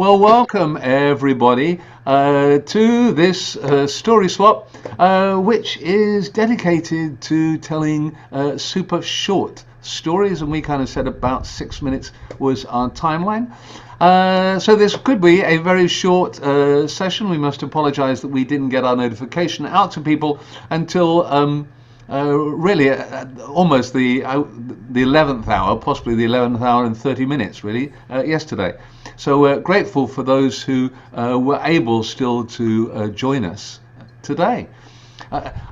Well, welcome everybody to this story swap, which is dedicated to telling super short stories, and we kind of said about 6 minutes was our timeline. So this could be a very short session. We must apologize that we didn't get our notification out to people until really almost the 11th hour, possibly the 11th hour and 30 minutes really yesterday. So we're grateful for those who were able still to join us today.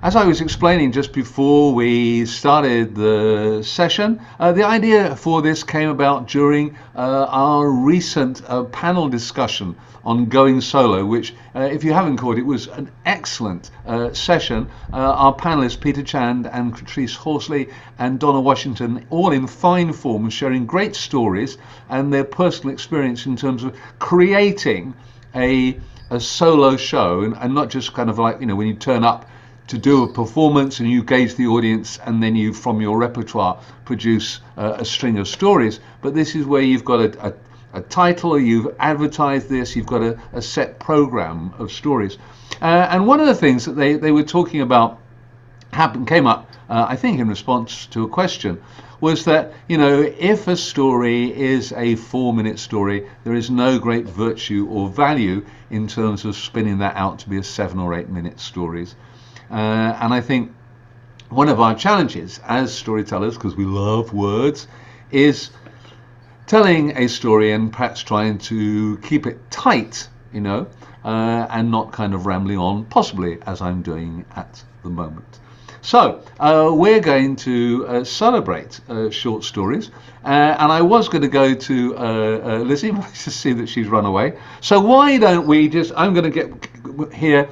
As I was explaining just before we started the session, the idea for this came about during our recent panel discussion on going solo, which if you haven't caught it, was an excellent session. Our panelists Peter Chand and Patrice Horsley and Donna Washington, all in fine form, sharing great stories and their personal experience in terms of creating a solo show, and not just kind of like, when you turn up to do a performance and you gauge the audience and then you, from your repertoire, produce a string of stories. But this is where you've got a title, you've advertised this, you've got a set program of stories. And one of the things that they were talking about came up, I think in response to a question, was that, if a story is a 4-minute story, there is no great virtue or value in terms of spinning that out to be a 7 or 8 minute stories. And I think one of our challenges as storytellers, because we love words, is telling a story and perhaps trying to keep it tight, and not kind of rambling on, possibly as I'm doing at the moment. So we're going to celebrate short stories, and I was going to go to Lizzie, but I just see that she's run away. So why don't we I'm going to get here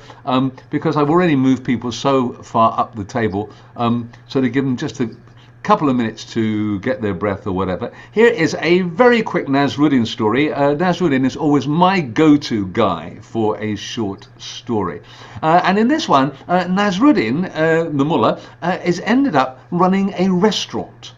because I've already moved people so far up the table, so to give them just a couple of minutes to get their breath or whatever. Here is a very quick Nasruddin story. Nasruddin is always my go-to guy for a short story. And in this one, Nasruddin, the mullah, is ended up running a restaurant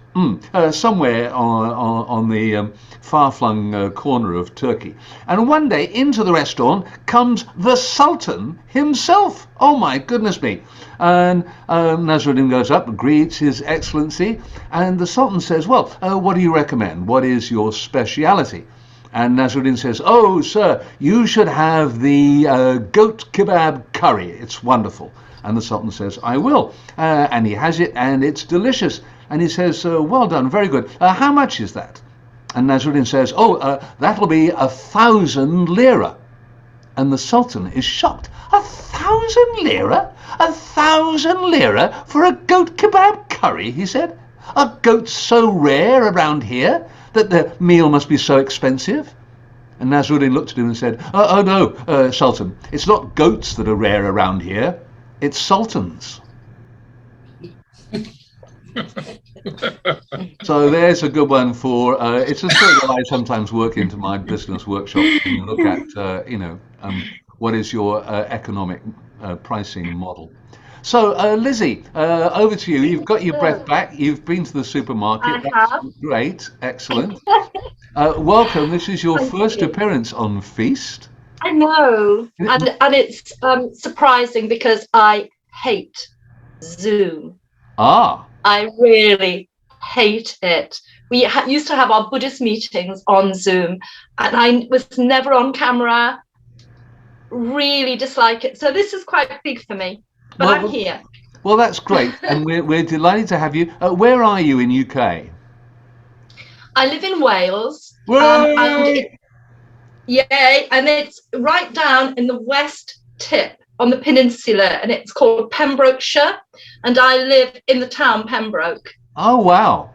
somewhere on the far-flung corner of Turkey. And one day into the restaurant comes the Sultan himself. Oh my goodness me. And Nasruddin goes up, greets His Excellency, and the Sultan says, well, what do you recommend? What is your speciality? And Nasruddin says, oh, sir, you should have the goat kebab curry. It's wonderful. And the Sultan says, I will. And he has it, and it's delicious. And he says, well done, very good. How much is that? And Nasruddin says, that'll be 1,000 lira. And the Sultan is shocked. 1,000 lira? 1,000 lira for a goat kebab curry, he said. Are goats so rare around here that the meal must be so expensive? And Nasruddin looked at him and said, oh no, Sultan, it's not goats that are rare around here, it's sultans. So there's a good one for, it's a story that I sometimes work into my business workshops and look at, what is your economic pricing model. So Lizzie, over to you. You've got your breath back. You've been to the supermarket. I have. Great, excellent. Welcome. This is your first appearance on Feast. I know, and it's surprising because I hate Zoom. I really hate it. We used to have our Buddhist meetings on Zoom, and I was never on camera. Really dislike it. So this is quite big for me, but I'm here. Well, that's great, and we're delighted to have you. Where are you in UK? I live in Wales. And it's right down in the west tip on the peninsula, and it's called Pembrokeshire, and I live in the town Pembroke. Oh wow!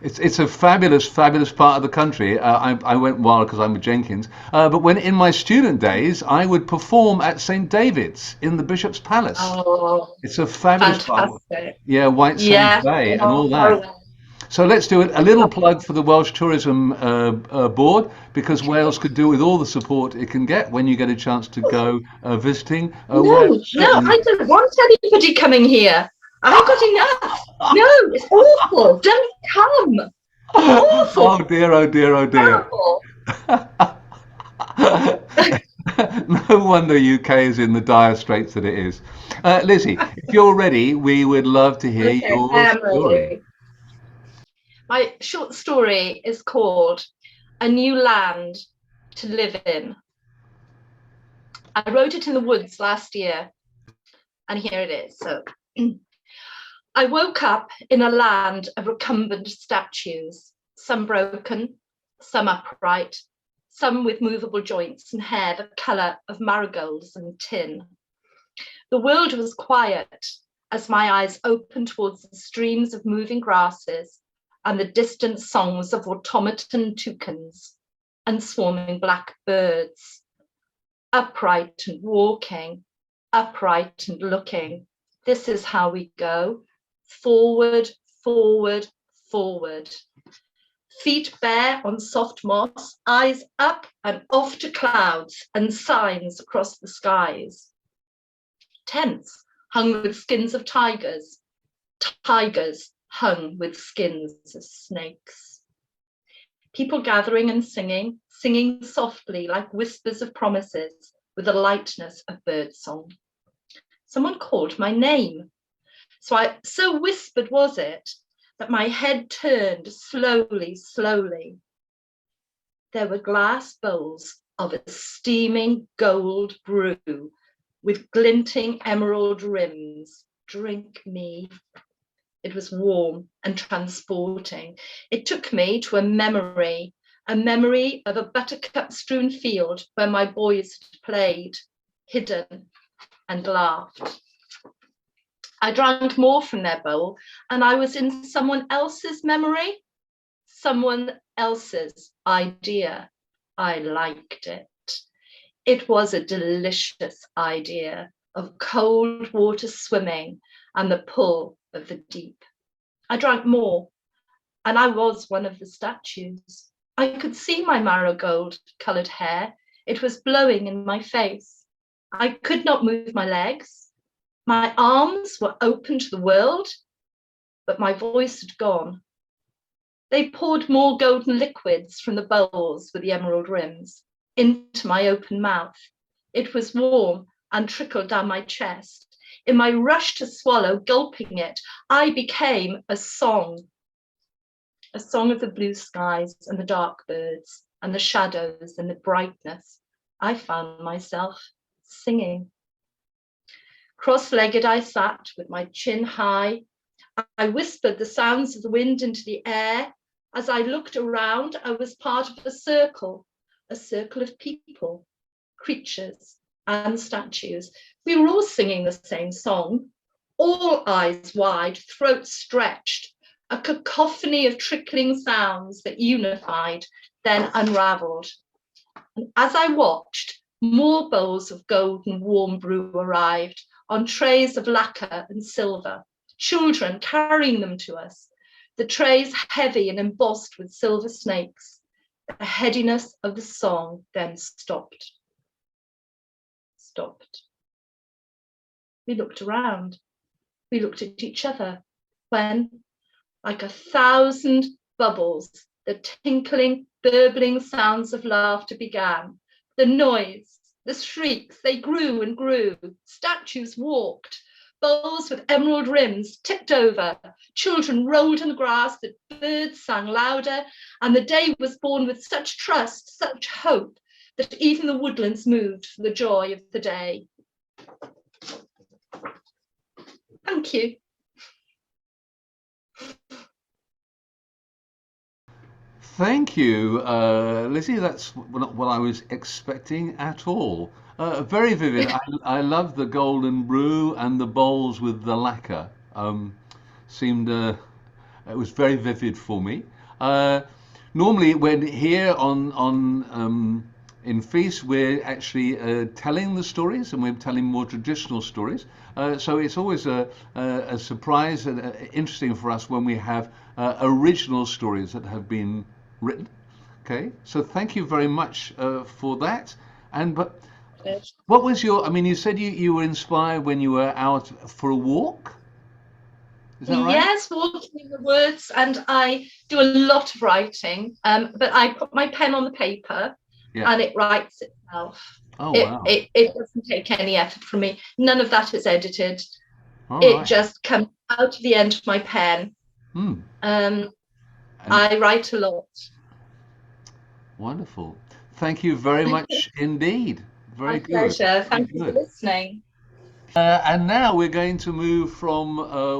It's a fabulous part of the country. I went wild because I'm a Jenkins. But when in my student days, I would perform at St. David's in the Bishop's Palace. Oh, it's a fabulous fantastic part. Yeah, White Sands Bay and all that. So let's do a little plug for the Welsh Tourism Board, because Wales could do with all the support it can get when you get a chance to go visiting. No, I don't want anybody coming here. I've got enough. No, it's awful. Don't come. Awful. Oh dear, oh dear, oh dear. No wonder UK is in the dire straits that it is. Lizzie, if you're ready, we would love to hear Okay, I your am story. ready. My short story is called A New Land to Live In. I wrote it in the woods last year, and here it is. So, I woke up in a land of recumbent statues, some broken, some upright, some with movable joints and hair the colour of marigolds and tin. The world was quiet as my eyes opened towards the streams of moving grasses and the distant songs of automaton toucans and swarming black birds. Upright and walking, upright and looking. This is how we go. Forward, forward, forward. Feet bare on soft moss, eyes up and off to clouds and signs across the skies. Tents hung with skins of tigers, tigers hung with skins of snakes. People gathering and singing, singing softly like whispers of promises with the lightness of birdsong. Someone called my name. So whispered was it that my head turned slowly, slowly. There were glass bowls of a steaming gold brew with glinting emerald rims. Drink me. It was warm and transporting. It took me to a memory of a buttercup-strewn field where my boys had played, hidden and laughed. I drank more from their bowl, and I was in someone else's memory, someone else's idea. I liked it. It was a delicious idea of cold water swimming and the pull of the deep. I drank more, and I was one of the statues. I could see my marigold-coloured hair. It was blowing in my face. I could not move my legs. My arms were open to the world, but my voice had gone. They poured more golden liquids from the bowls with the emerald rims into my open mouth. It was warm and trickled down my chest. In my rush to swallow, gulping it, I became a song of the blue skies and the dark birds and the shadows and the brightness. I found myself singing. Cross-legged I sat with my chin high. I whispered the sounds of the wind into the air. As I looked around, I was part of a circle of people, creatures, and statues. We were all singing the same song, all eyes wide, throats stretched, a cacophony of trickling sounds that unified, then unraveled. And as I watched, more bowls of golden warm brew arrived on trays of lacquer and silver, children carrying them to us, the trays heavy and embossed with silver snakes. The headiness of the song then stopped. We looked around. We looked at each other when, like 1,000 bubbles, the tinkling, burbling sounds of laughter began. The noise, the shrieks, they grew and grew. Statues walked. Bowls with emerald rims tipped over. Children rolled in the grass. The birds sang louder. And the day was born with such trust, such hope, that even the woodlands moved for the joy of the day. Thank you. Thank you, Lizzie. That's not what I was expecting at all. Very vivid. I love the golden brew and the bowls with the lacquer. Seemed it was very vivid for me. Normally, when here on in Feast, we're actually telling the stories, and we're telling more traditional stories. So it's always a surprise and interesting for us when we have original stories that have been written. Okay, so thank you very much for that. And but what was your? I mean, you said you were inspired when you were out for a walk. Is that right? Yes, walking in the woods, and I do a lot of writing. But I put my pen on the paper, and it writes itself. Oh, it, wow. it doesn't take any effort from me. None of that is edited. All just comes out of the end of my pen. I write a lot. Wonderful. Thank you very much indeed. Very good. Pleasure. Thank you for listening. And now we're going to move from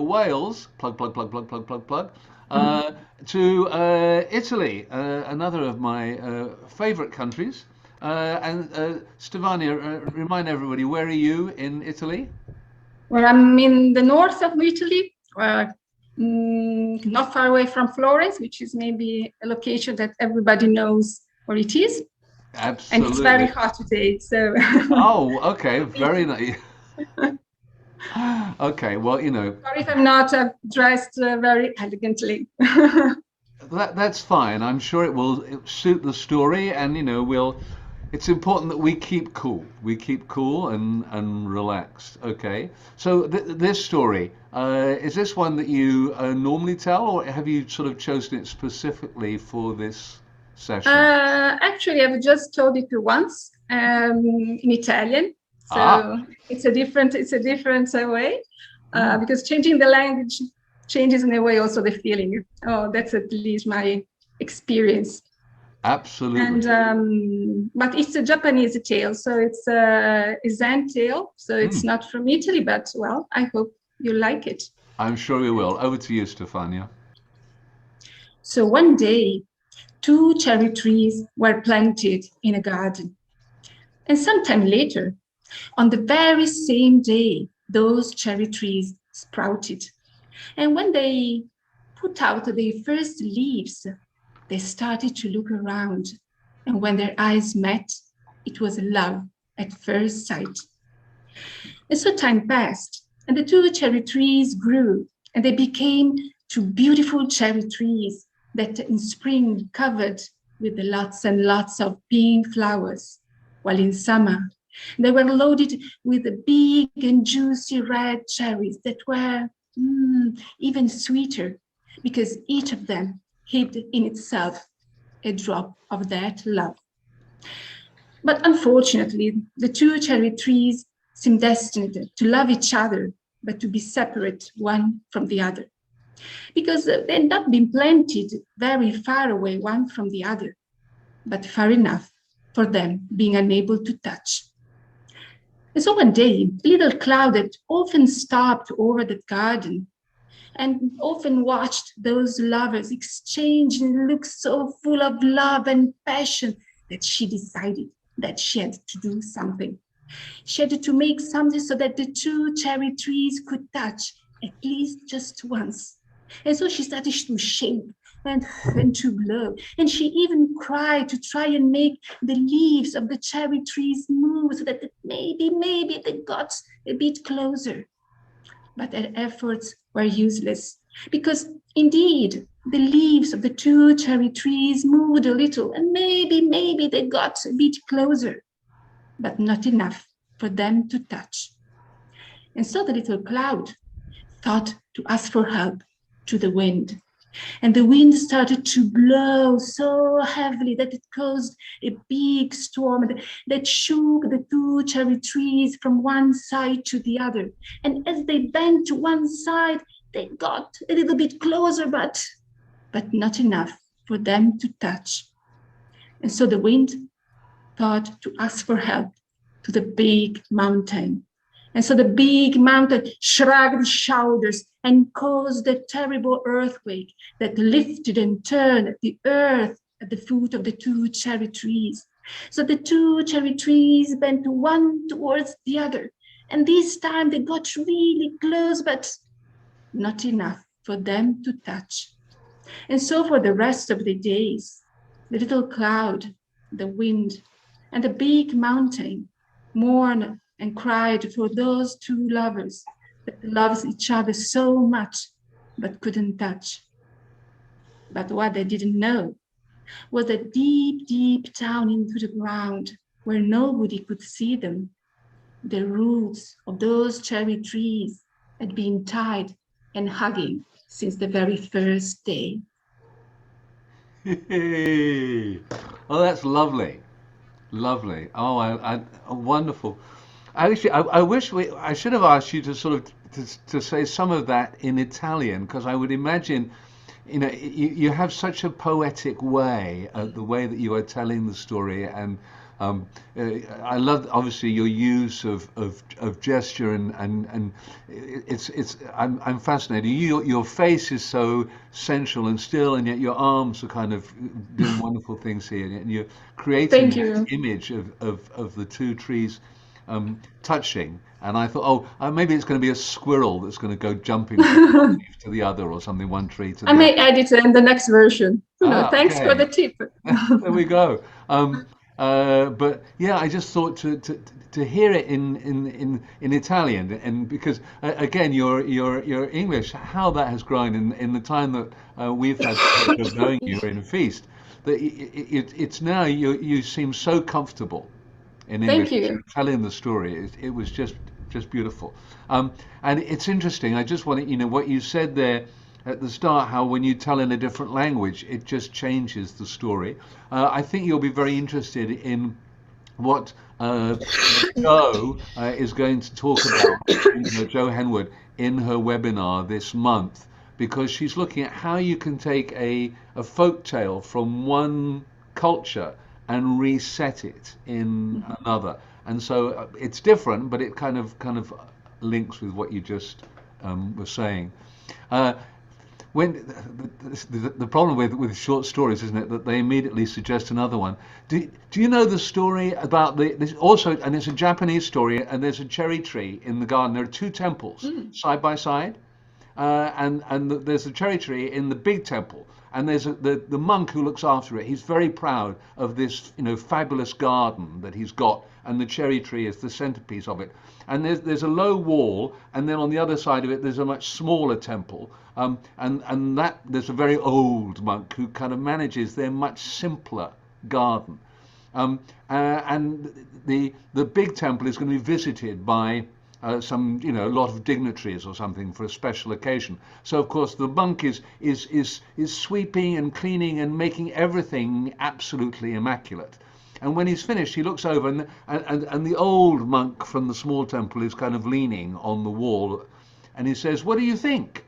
Wales, plug, to Italy, another of my favorite countries. And Stefania, remind everybody, where are you in Italy? Well, I'm in the north of Italy, not far away from Florence, which is maybe a location that everybody knows where it is. Absolutely. And it's very hot today, so. Oh, okay, very nice. Okay, well, Sorry if I'm not dressed very elegantly. That's fine. I'm sure it will suit the story, and it's important that we keep cool. We keep cool and relaxed. Okay. So this story, is this one that you normally tell, or have you sort of chosen it specifically for this session? Actually, I've just told it once in Italian. So it's a different way, because changing the language changes in a way also the feeling. Oh, that's at least my experience. Absolutely. And but it's a Japanese tale, so it's a Zen tale. So it's not from Italy, but well, I hope you like it. I'm sure we will. Over to you, Stefania. So one day, 2 cherry trees were planted in a garden. And sometime later, on the very same day, those cherry trees sprouted. And when they put out their first leaves, they started to look around. And when their eyes met, it was love at first sight. And so time passed, and the 2 cherry trees grew, and they became 2 beautiful cherry trees that in spring covered with lots and lots of pink flowers, while in summer they were loaded with the big and juicy red cherries that were even sweeter, because each of them hid in itself a drop of that love. But unfortunately, the 2 cherry trees seemed destined to love each other, but to be separate one from the other, because they had not been planted very far away one from the other, but far enough for them being unable to touch. And so one day, a little cloud that often stopped over the garden and often watched those lovers exchange and look so full of love and passion that she decided that she had to do something. She had to make something so that the 2 cherry trees could touch at least just once. And so she started to shake and to blow. And she even cried to try and make the leaves of the cherry trees move so that maybe they got a bit closer. But her efforts were useless, because indeed the leaves of the 2 cherry trees moved a little, and maybe they got a bit closer, but not enough for them to touch. And so the little cloud thought to ask for help to the wind. And the wind started to blow so heavily that it caused a big storm that shook the 2 cherry trees from one side to the other. And as they bent to one side, they got a little bit closer, but not enough for them to touch. And so the wind thought to ask for help to the big mountain. And so the big mountain shrugged its shoulders and caused a terrible earthquake that lifted and turned the earth at the foot of the 2 cherry trees. So the 2 cherry trees bent one towards the other. And this time they got really close, but not enough for them to touch. And so for the rest of the days, the little cloud, the wind, and the big mountain mourned and cried for those 2 lovers that loved each other so much but couldn't touch. But what they didn't know was that deep down into the ground, where nobody could see them, the roots of those cherry trees had been tied and hugging since the very first day. Oh, that's lovely. Lovely. Oh, wonderful. Actually, I wish I should have asked you to sort of to say some of that in Italian, because I would imagine, you have such a poetic way, the way that you are telling the story, and um, I love obviously your use of gesture, and I'm fascinated. Your face is so sensual and still, and yet your arms are kind of doing wonderful things here, and you're creating Thank this you. image of the two trees touching. And I thought, oh, maybe it's going to be a squirrel that's going to go jumping from one I leaf to the other, or something, one tree to the other. may add it in the next version. Ah, Thanks for okay. the tip. There we go. But yeah, I just thought to hear it in Italian, and because again, your English, how that has grown in the time that we've had the pleasure of knowing you in a feast, that it's now you seem so comfortable in English Thank as you're you. telling the story. It was just beautiful. And it's interesting. I just wanted, what you said there at the start, how when you tell in a different language, it just changes the story. I think you'll be very interested in what Jo is going to talk about, Jo Henwood, in her webinar this month, because she's looking at how you can take a folk tale from one culture and reset it in another. And so it's different, but it kind of links with what you just were saying. Uh, when the problem with short stories, isn't it, that they immediately suggest another one. Do you know the story about this also, and it's a Japanese story, and there's a cherry tree in the garden. There are two temples side by side, and there's a cherry tree in the big temple, and there's the monk who looks after it. He's very proud of this fabulous garden that he's got, and the cherry tree is the centerpiece of it. And there's a low wall, and then on the other side of it there's a much smaller temple, and that there's a very old monk who kind of manages their much simpler garden. And the big temple is going to be visited by some, a lot of dignitaries or something for a special occasion. So of course the monk is sweeping and cleaning and making everything absolutely immaculate. And when he's finished, he looks over, and the old monk from the small temple is kind of leaning on the wall, and he says, "What do you think?"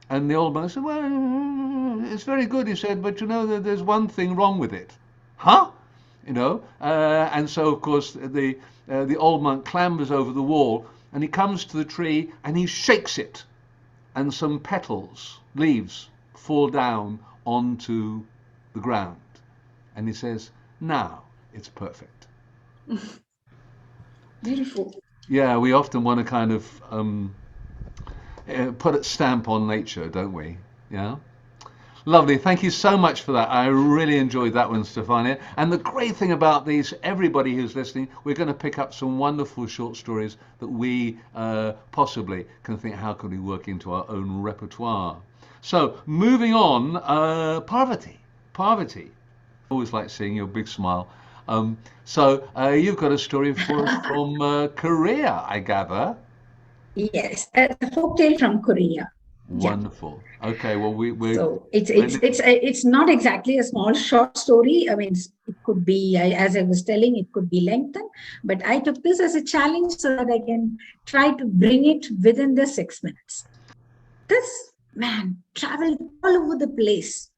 And the old monk said, "Well, it's very good," he said, "but there's one thing wrong with it." Huh? And so of course the old monk clambers over the wall, and he comes to the tree and he shakes it, and some petals, leaves, fall down onto the ground, and he says, "Now it's perfect." Beautiful. Yeah, we often want to kind of put a stamp on nature, don't we? Yeah. Lovely. Thank you so much for that. I really enjoyed that one, Stefania. And the great thing about these, everybody who's listening, we're going to pick up some wonderful short stories that we possibly can think, how can we work into our own repertoire? So, moving on, Parvathy. Parvathy. Always like seeing your big smile. So, you've got a story for us from Korea, I gather. Yes, a folktale from Korea. Wonderful. Okay, well, so it's not exactly a small short story. I mean, it could be, as I was telling, it could be lengthened, but I took this as a challenge so that I can try to bring it within the 6 minutes. This man traveled all over the place,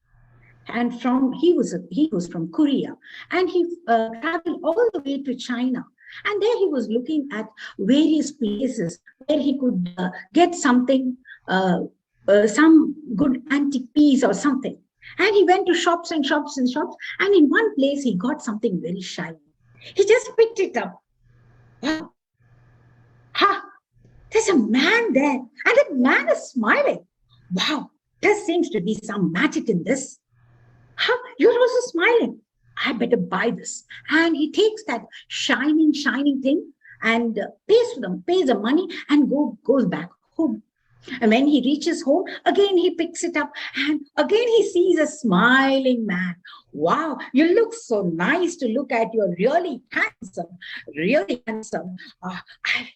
and he was from Korea, and he traveled all the way to China. And there he was looking at various places where he could get something, some good antique piece or something. And he went to shops and shops and shops. And in one place, he got something very shiny. He just picked it up. Wow. Ha! There's a man there. And that man is smiling. Wow, there seems to be some magic in this. Huh? You're also smiling. I better buy this. And he takes that shining thing and pays the money and goes back home. And when he reaches home, again he picks it up and again he sees a smiling man. Wow, you look so nice to look at. You're really handsome, really handsome. I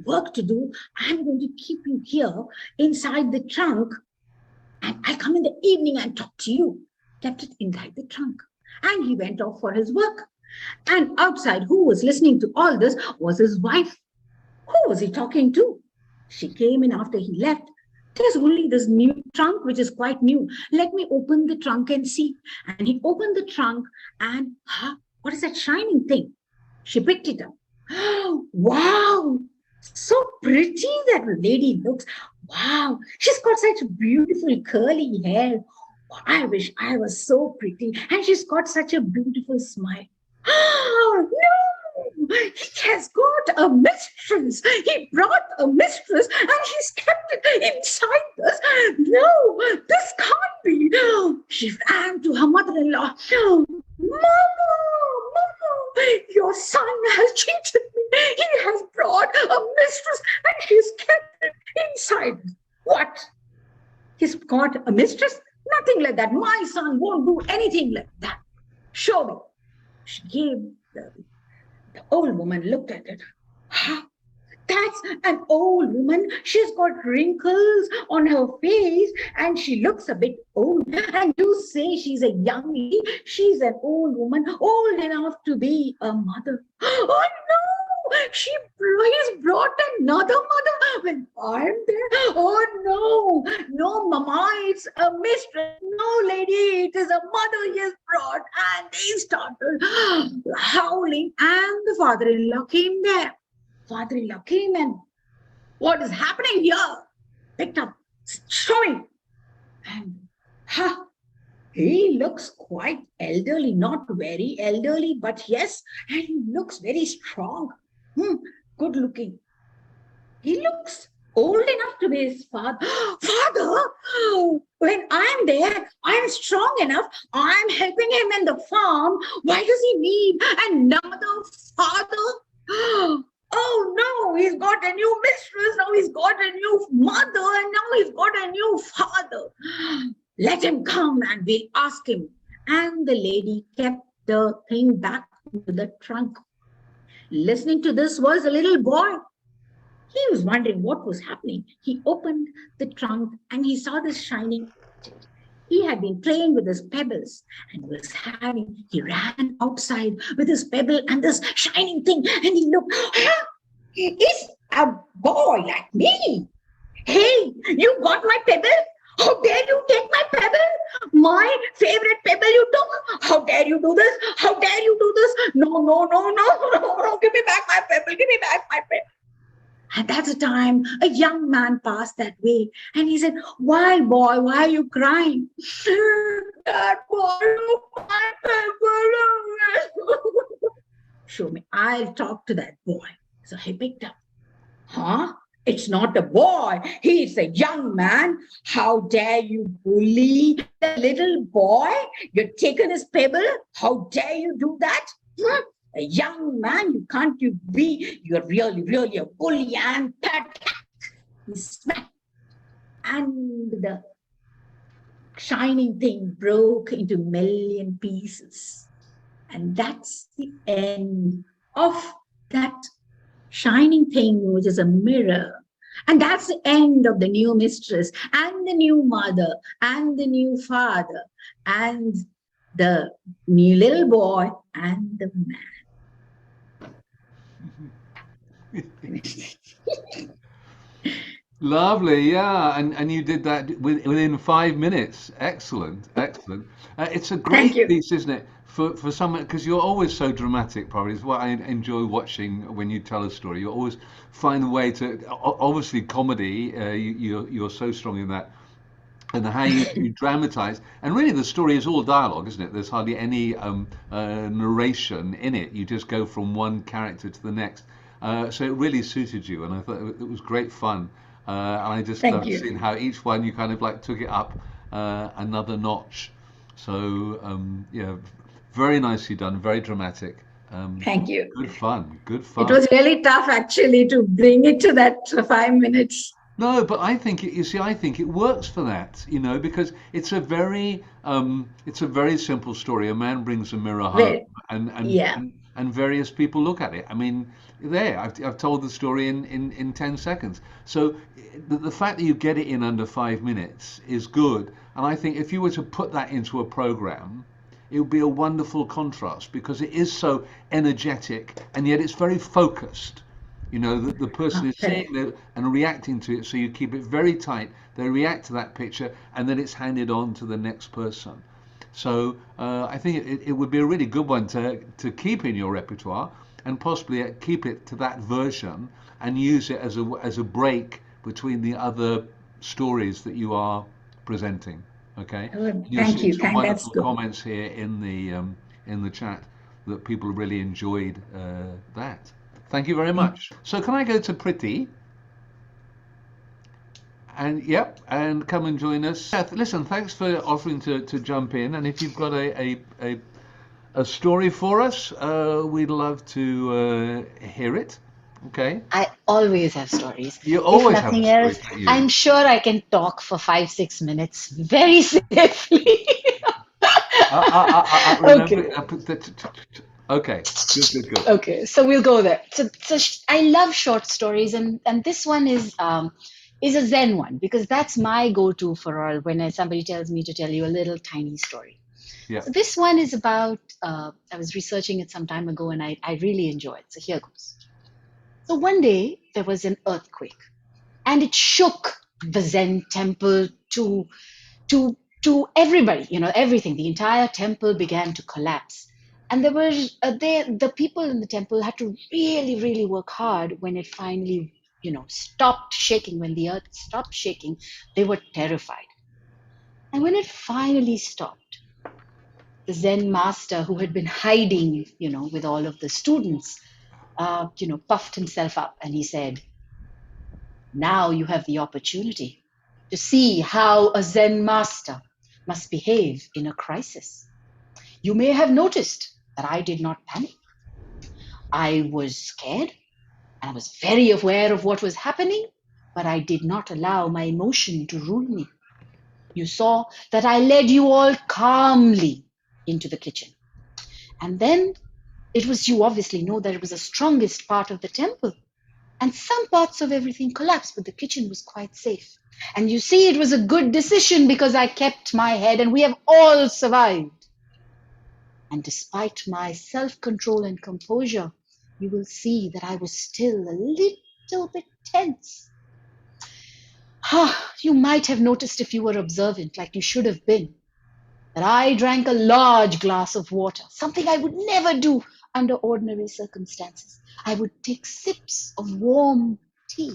work to do. I'm going to keep you here inside the trunk, and I'll come in the evening and talk to you. Kept it inside the trunk. And he went off for his work. And outside, who was listening to all this was his wife. Who was he talking to? She came in after he left. There's only this new trunk, which is quite new. Let me open the trunk and see. And he opened the trunk and, what is that shining thing? She picked it up. Wow, so pretty that lady looks. Wow, she's got such beautiful curly hair. I wish I was so pretty. And she's got such a beautiful smile. Oh, no, he has got a mistress. He brought a mistress and he's kept it inside this. No, this can't be. She ran to her mother-in-law. Mama, your son has cheated me. He has brought a mistress and he's kept it inside. What? He's got a mistress? Nothing like that. My son won't do anything like that. Show me. She gave the old woman, looked at it. That's an old woman. She's got wrinkles on her face and she looks a bit old. And you say she's a young lady. She's an old woman, old enough to be a mother. Oh no! He's brought another mother when I'm there. Oh no, mama, it's a mistress. No, lady, it is a mother he has brought. And they started howling, and the father-in-law came there. Father-in-law came and, what is happening here? Picked up, showing. And he looks quite elderly, not very elderly, but yes, and he looks very strong. Good looking. He looks old enough to be his father. Father, when I'm there, I'm strong enough. I'm helping him in the farm. Why does he need another father? Oh no, he's got a new mistress. Now he's got a new mother. And now he's got a new father. Let him come and we'll ask him. And the lady kept the thing back to the trunk. Listening to this was a little boy. He was wondering what was happening. He opened the trunk and he saw this shining object. He had been playing with his pebbles and he ran outside with his pebble and this shining thing. And he looked, it's a boy like me. Hey, you got my pebble? How dare you take my pebble? My favorite pebble you took? How dare you do this? How dare you do this? No. Give me back my pebble. Give me back my pebble. And that's the time a young man passed that way. And he said, why, boy, why are you crying? That boy took my pebble. Show me. I'll talk to that boy. So he picked up. It's not a boy. He's a young man. How dare you bully the little boy? You've taken his pebble. How dare you do that? A young man, you're really a bully. And he smacked. And the shining thing broke into a million pieces. And that's the end of that shining thing, which is a mirror. And that's the end of the new mistress and the new mother and the new father and the new little boy and the man. Lovely, yeah, and you did that within 5 minutes. Excellent. It's a great piece, isn't it? For someone, because you're always so dramatic, probably is what I enjoy watching when you tell a story. You always find a way to, obviously comedy, you're so strong in that, and how you dramatize. And really the story is all dialogue, isn't it? There's hardly any narration in it. You just go from one character to the next. So it really suited you, and I thought it was great fun. And I just loved seeing how each one you kind of like took it up another notch. So yeah, very nicely done, very dramatic. Thank you. Good fun. It was really tough actually to bring it to that 5 minutes. No, but I think I think it works for that, because it's a very simple story. A man brings a mirror home, and and various people look at it. I mean, I've told the story in 10 seconds. So the fact that you get it in under 5 minutes is good. And I think if you were to put that into a program, it would be a wonderful contrast, because it is so energetic and yet it's very focused. You know, the person is seeing it and reacting to it, so you keep it very tight. They react to that picture, and then it's handed on to the next person. So I think it would be a really good one to keep in your repertoire, and possibly keep it to that version and use it as a break between the other stories that you are presenting. Okay. Thank you. Some wonderful comments here in the chat that people really enjoyed that. Thank you very much. So can I go to Priti? And and come and join us. Listen, thanks for offering to jump in. And if you've got a story for us, we'd love to hear it. Okay. I always have stories. You always if nothing have else, stories, I'm sure I can talk for 5-6 minutes very safely. remember, okay. Good. Okay, so we'll go there. So I love short stories, and this one is a Zen one, because that's my go-to for all when somebody tells me to tell you a little tiny story. Yeah. So this one is about, I was researching it some time ago, and I really enjoy it. So here goes. So one day there was an earthquake, and it shook the Zen temple to everybody. You know, everything. The entire temple began to collapse. And there were the people in the temple had to really, really work hard when it finally, stopped shaking. When the earth stopped shaking, they were terrified. And when it finally stopped, the Zen master, who had been hiding, with all of the students, puffed himself up, and he said, "Now you have the opportunity to see how a Zen master must behave in a crisis. You may have noticed that I did not panic. I was scared, and I was very aware of what was happening, but I did not allow my emotion to rule me. You saw that I led you all calmly into the kitchen. And then you obviously know that it was the strongest part of the temple. And some parts of everything collapsed, but the kitchen was quite safe. And you see, it was a good decision because I kept my head, and we have all survived. And despite my self-control and composure, you will see that I was still a little bit tense. You might have noticed, if you were observant, like you should have been, that I drank a large glass of water, something I would never do under ordinary circumstances. I would take sips of warm tea."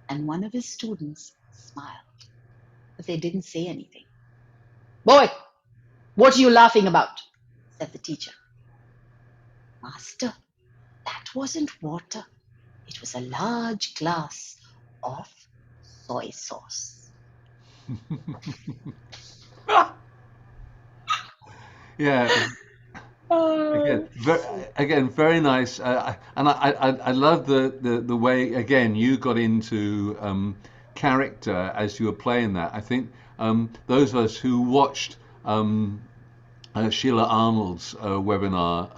And one of his students smiled, but they didn't say anything. "Boy, what are you laughing about?" said the teacher. "Master, that wasn't water. It was a large glass of soy sauce." Yeah. Again, very nice, and I love the way, again, you got into character as you were playing that. I think those of us who watched Sheila Arnold's webinar,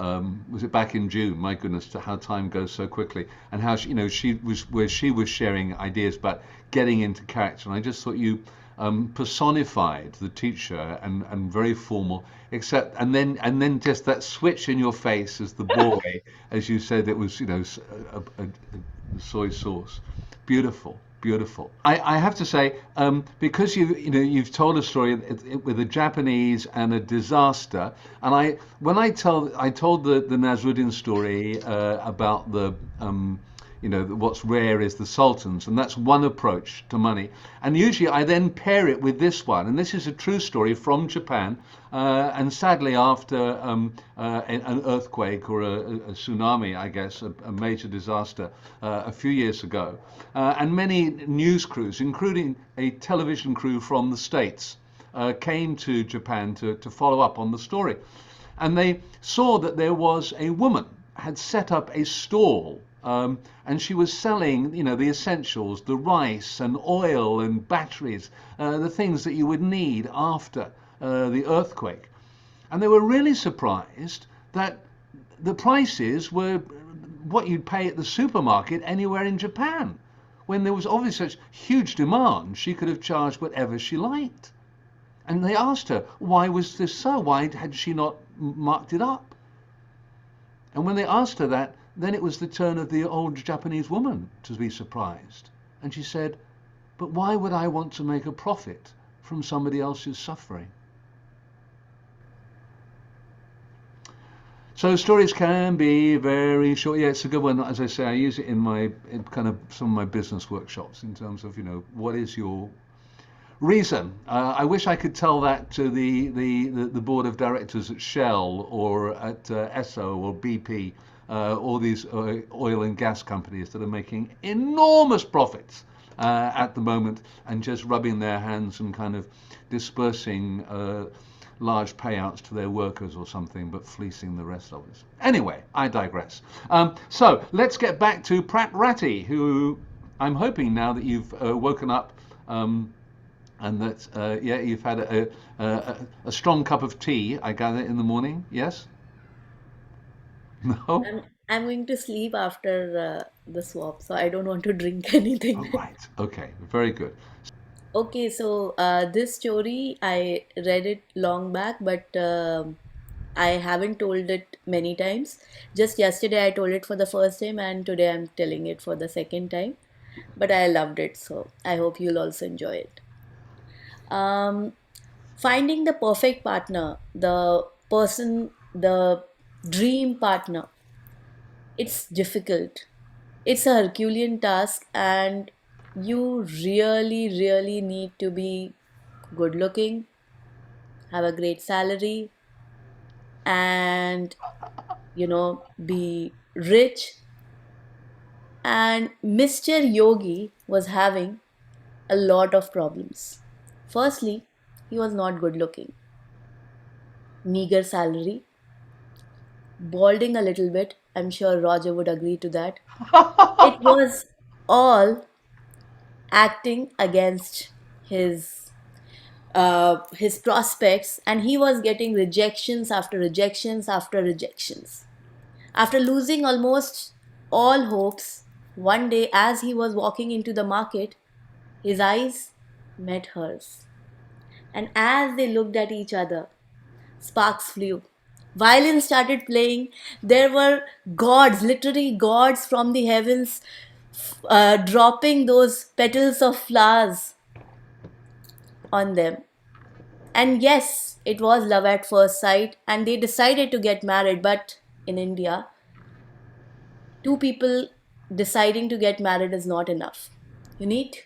was it back in June? My goodness, how time goes so quickly, and how she was sharing ideas about getting into character, and I just thought you personified the teacher, and very formal, and then just that switch in your face as the boy, as you said, it was a soy sauce. Beautiful. I have to say, because you've told a story with a Japanese and a disaster, and I told the Nasruddin story about the what's rare is the sultans, and that's one approach to money. And usually I then pair it with this one, and this is a true story from Japan, and sadly after an earthquake or a tsunami, I guess, a major disaster a few years ago, and many news crews, including a television crew from the States, came to Japan to follow up on the story. And they saw that there was a woman had set up a stall, and she was selling, the essentials, the rice and oil and batteries, the things that you would need after the earthquake. And they were really surprised that the prices were what you'd pay at the supermarket anywhere in Japan. When there was obviously such huge demand, she could have charged whatever she liked. And they asked her, why was this so? Why had she not marked it up? And when they asked her that, then it was the turn of the old Japanese woman to be surprised. And she said, but why would I want to make a profit from somebody else's suffering? So stories can be very short. Yeah, it's a good one. As I say, I use it in kind of some of my business workshops in terms of, what is your reason? I wish I could tell that to the board of directors at Shell or at Esso or BP, all these oil and gas companies that are making enormous profits at the moment and just rubbing their hands and kind of dispersing large payouts to their workers or something, but fleecing the rest of us. Anyway, I digress. So let's get back to Prakrati, who I'm hoping now that you've woken up and that you've had a strong cup of tea, I gather, in the morning. Yes? No? I'm going to sleep after the swap, so I don't want to drink anything. Oh, right. Okay. Very good. Okay, so this story I read it long back, but I haven't told it many times. Just yesterday I told it for the first time, and today I'm telling it for the second time. But I loved it, so I hope you'll also enjoy it. Um, Finding the perfect partner, the person, the dream partner, it's difficult. It's a Herculean task, and you really, really need to be good looking, have a great salary, and be rich. And Mr. Yogi was having a lot of problems. Firstly, he was not good looking, meager salary, balding a little bit. I'm sure Roger would agree to that. It was all acting against his prospects, and he was getting rejections after rejections after rejections. After losing almost all hopes, one day as he was walking into the market, his eyes met hers. And as they looked at each other, sparks flew. Violins started playing. There were gods, literally gods from the heavens, dropping those petals of flowers on them. And yes, it was love at first sight, and they decided to get married. But in India, two people deciding to get married is not enough. You need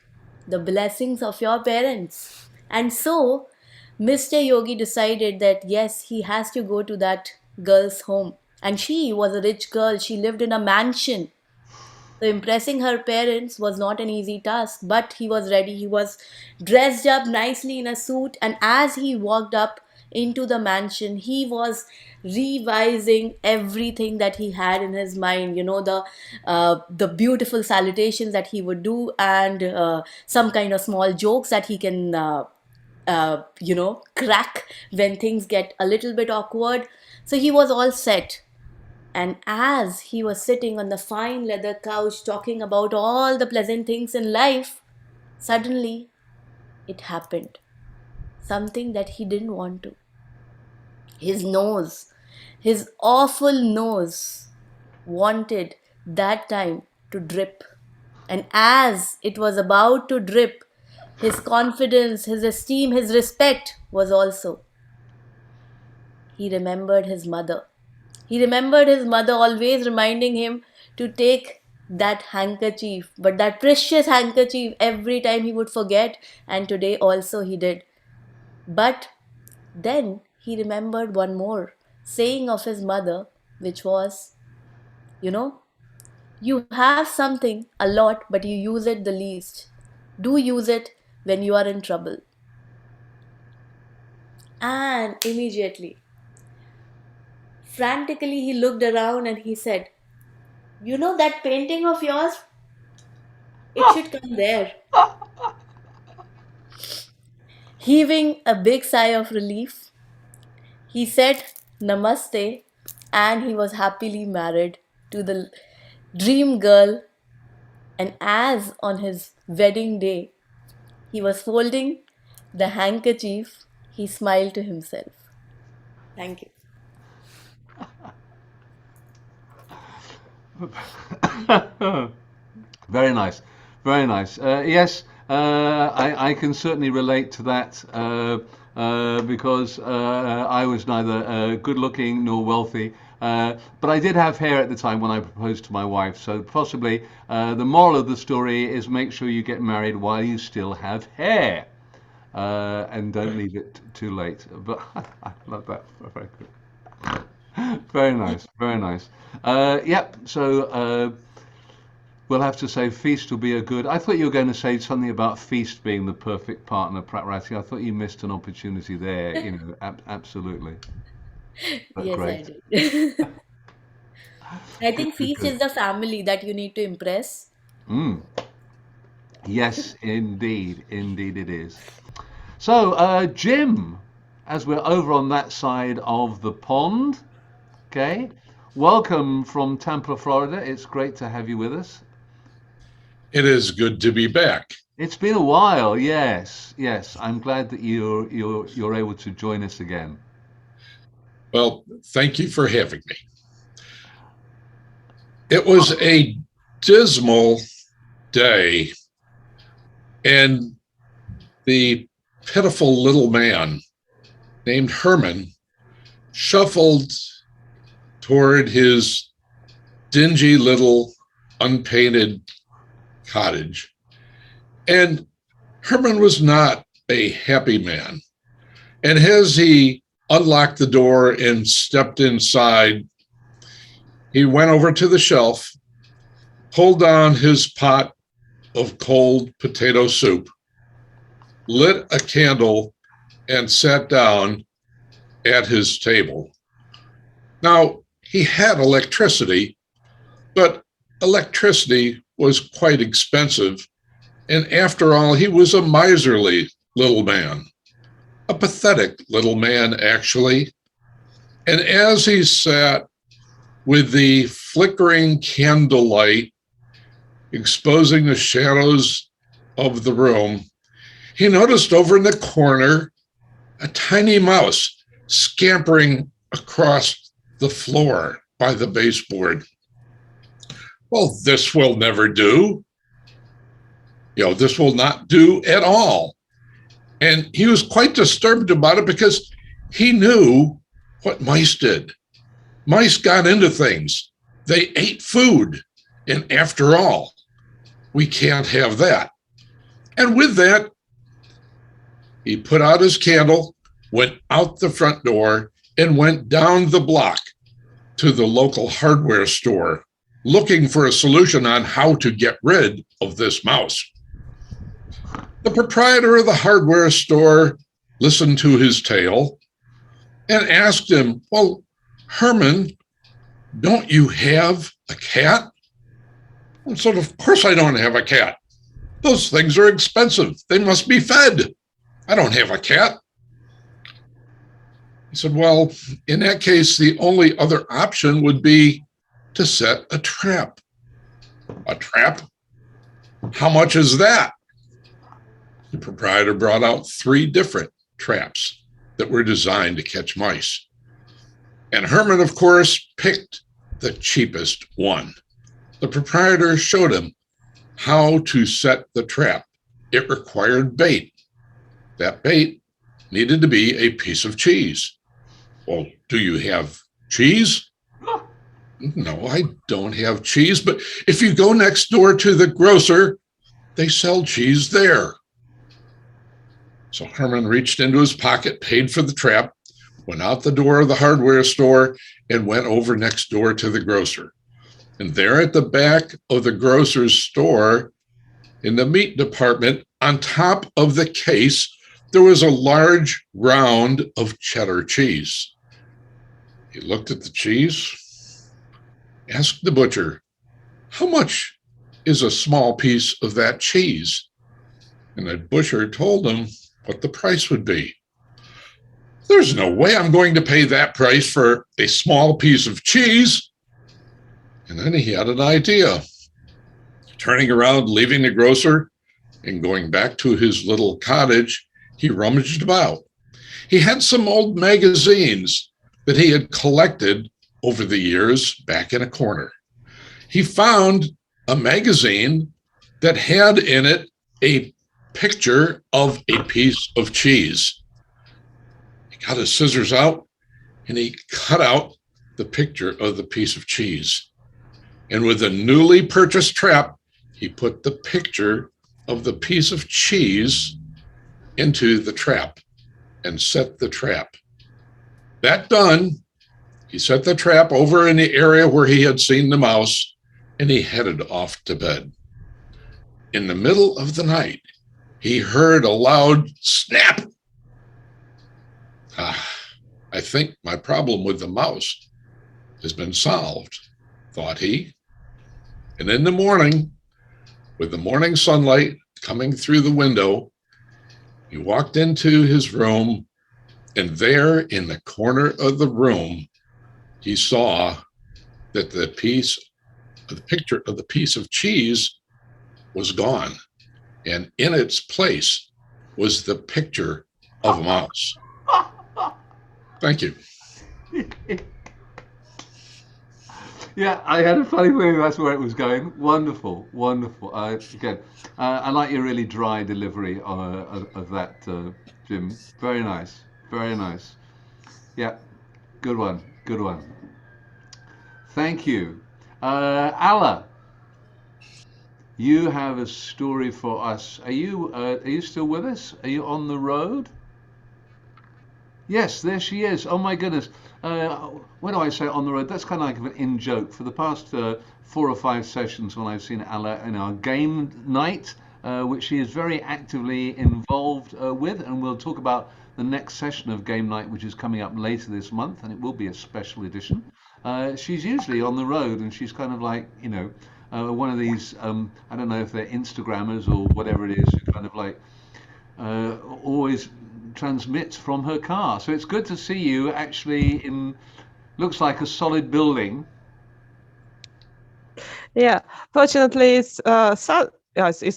the blessings of your parents. And so, Mr. Yogi decided that yes, he has to go to that girl's home. And she was a rich girl, she lived in a mansion. So impressing her parents was not an easy task, but he was ready. He was dressed up nicely in a suit, and as he walked up into the mansion, he was revising everything that he had in his mind. The beautiful salutations that he would do, and some kind of small jokes that he can. Crack when things get a little bit awkward. So he was all set. And as he was sitting on the fine leather couch talking about all the pleasant things in life, suddenly it happened. Something that he didn't want to. His nose, his awful nose, wanted that time to drip. And as it was about to drip, his confidence, his esteem, his respect was also. He remembered his mother. He remembered his mother always reminding him to take that handkerchief, but that precious handkerchief every time he would forget, and today also he did. But then he remembered one more saying of his mother, which was, you have something a lot, but you use it the least. Do use it when you are in trouble. And immediately, frantically, he looked around and he said, that painting of yours? It should come there. Heaving a big sigh of relief, he said, Namaste, and he was happily married to the dream girl. And as on his wedding day, he was folding the handkerchief, he smiled to himself. Thank you. Very nice, very nice. Yes, I can certainly relate to that because I was neither good looking nor wealthy. But I did have hair at the time when I proposed to my wife. So possibly the moral of the story is make sure you get married while you still have hair. And don't leave it too late. But I love that. Very good. Very nice, very nice. Yep, so we'll have to say Feast will be a good. I thought you were going to say something about Feast being the perfect partner, Prakrati. I thought you missed an opportunity there. Absolutely. But Yes, great. I did. I Good, think good, Feast good. is the family that you need to impress. Mm. Yes, indeed, indeed it is. So, Jim, as we're over on that side of the pond, okay, welcome from Tampa, Florida. It's great to have you with us. It is good to be back. It's been a while, yes, yes. I'm glad that you're able to join us again. Well, thank you for having me. It was a dismal day, and the pitiful little man named Herman shuffled toward his dingy little unpainted cottage. And Herman was not a happy man. And as he unlocked the door and stepped inside, he went over to the shelf, pulled down his pot of cold potato soup, lit a candle, and sat down at his table. Now, he had electricity, but electricity was quite expensive. And after all, he was a miserly little man, a pathetic little man, actually. And as he sat with the flickering candlelight exposing the shadows of the room, he noticed over in the corner a tiny mouse scampering across the floor by the baseboard. Well, this will never do. This will not do at all. And he was quite disturbed about it because he knew what mice did. Mice got into things. They ate food. And after all, we can't have that. And with that, he put out his candle, went out the front door, and went down the block to the local hardware store, looking for a solution on how to get rid of this mouse. The proprietor of the hardware store listened to his tale and asked him, "Well, Herman, don't you have a cat?" And so, "Of course I don't have a cat. Those things are expensive. They must be fed. I don't have a cat." He said, "Well, in that case, the only other option would be to set a trap." "A trap? How much is that?" The proprietor brought out 3 different traps that were designed to catch mice. And Herman, of course, picked the cheapest one. The proprietor showed him how to set the trap. It required bait. That bait needed to be a piece of cheese. "Well, do you have cheese?" "No, I don't have cheese, but if you go next door to the grocer, they sell cheese there." So Herman reached into his pocket, paid for the trap, went out the door of the hardware store, and went over next door to the grocer. And there at the back of the grocer's store, in the meat department, on top of the case, there was a large round of cheddar cheese. He looked at the cheese, asked the butcher, "How much is a small piece of that cheese?" And the butcher told him what the price would be. There's no way I'm going to pay that price for a small piece of cheese. And then he had an idea. Turning around, leaving the grocer, and going back to his little cottage, he rummaged about. He had some old magazines that he had collected over the years back in a corner. He found a magazine that had in it a picture of a piece of cheese. He got his scissors out and he cut out the picture of the piece of cheese. And with a newly purchased trap, he put the picture of the piece of cheese into the trap and set the trap. That done, he set the trap over in the area where he had seen the mouse, and he headed off to bed. In the middle of the night, he heard a loud snap. I think my problem with the mouse has been solved, thought he. And in the morning, with the morning sunlight coming through the window, he walked into his room, and there in the corner of the room, he saw that the picture of the piece of cheese was gone. And in its place was the picture of a mouse. Thank you. Yeah, I had a funny feeling that's where it was going. Wonderful, wonderful. Again, I like your really dry delivery of that, Jim. Very nice, very nice. Yeah, good one, good one. Thank you. Alla, you have a story for us. Are you still with us? Are you on the road? Yes, there she is. Oh my goodness. When do I say on the road? That's kind of like an in joke. For the past 4 or 5 sessions when I've seen Alla in our game night, which she is very actively involved with, and we'll talk about the next session of game night, which is coming up later this month, and it will be a special edition. She's usually on the road, and she's kind of like, one of these, I don't know if they're Instagrammers or whatever it is, who kind of like always transmits from her car. So it's good to see you actually in, looks like a solid building. Yeah, fortunately it's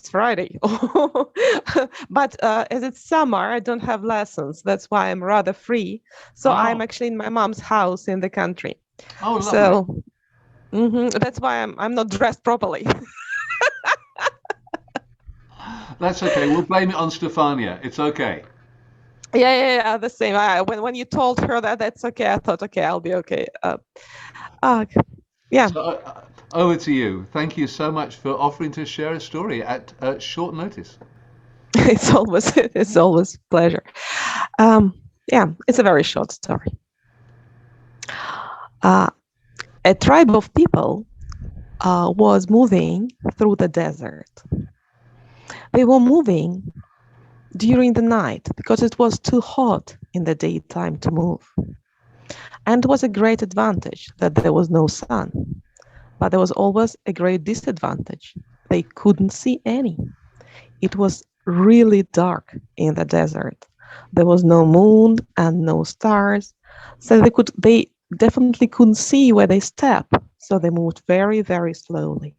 Friday. But as it's summer, I don't have lessons. That's why I'm rather free. So I'm actually in my mom's house in the country. Oh, lovely. So that's why I'm not dressed properly. That's okay. We'll blame it on Stefania. It's okay. Yeah, the same. When you told her that's okay, I thought, okay, I'll be okay. Yeah. So, over to you. Thank you so much for offering to share a story at short notice. It's always a pleasure. Yeah, it's a very short story. A tribe of people was moving through the desert. They were moving during the night because it was too hot in the daytime to move. And it was a great advantage that there was no sun. But there was always a great disadvantage. They couldn't see any. It was really dark in the desert. There was no moon and no stars. So they definitely couldn't see where they stepped. So they moved very, very slowly.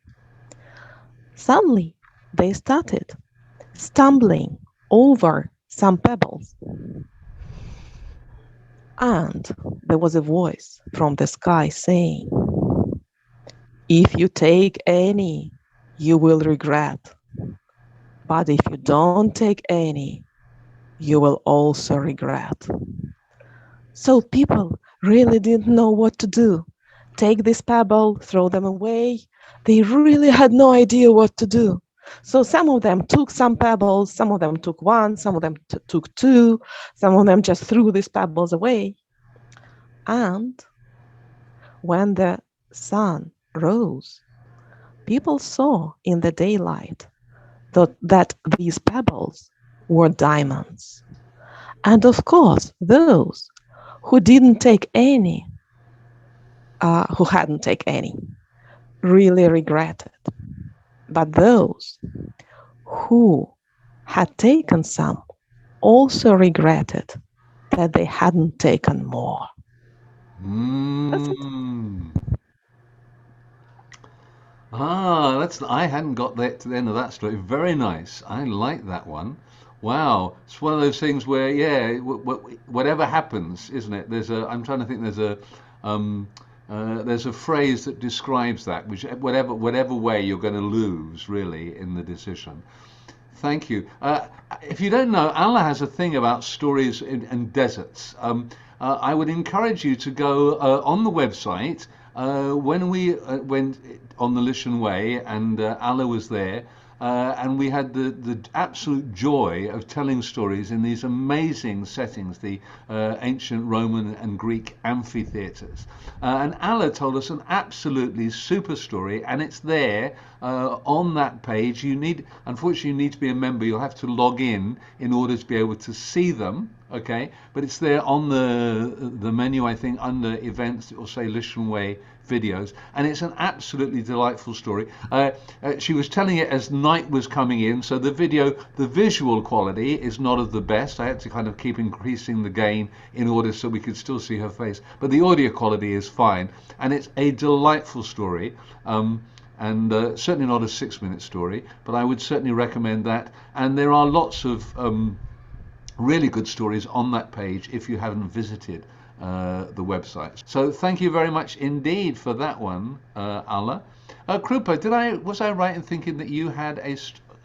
Suddenly, they started stumbling over some pebbles. And there was a voice from the sky saying, "If you take any, you will regret. But if you don't take any, you will also regret." So people really didn't know what to do. Take this pebble, throw them away. They really had no idea what to do. So some of them took some pebbles, some of them took one, some of them took two, some of them just threw these pebbles away. And when the sun rose, people saw in the daylight that these pebbles were diamonds. And of course, those who didn't take any, who hadn't taken any, really regretted. But those who had taken some also regretted that they hadn't taken more. I hadn't got that to the end of that story. Very nice. I like that one. Wow, it's one of those things where, yeah, whatever happens, isn't it? I'm trying to think. There's a phrase that describes that, which whatever way you're going to lose, really, in the decision. Thank you. If you don't know, Alla has a thing about stories in deserts. I would encourage you to go on the website. When we went on the Lishan Way, and Alla was there, and we had the absolute joy of telling stories in these amazing settings, the ancient Roman and Greek amphitheatres. And Alla told us an absolutely super story, and it's there on that page. Unfortunately, you need to be a member. You'll have to log in order to be able to see them. Okay, but it's there on the menu, I think, under events. It will say Lishan Way videos, and it's an absolutely delightful story. She was telling it as night was coming in, so the visual quality is not of the best. I had to kind of keep increasing the gain in order so we could still see her face, but the audio quality is fine, and it's a delightful story. And certainly not a 6-minute story, but I would certainly recommend that. And there are lots of really good stories on that page if you haven't visited the website. So thank you very much indeed for that one, Alla. Krupa, was I right in thinking that you had a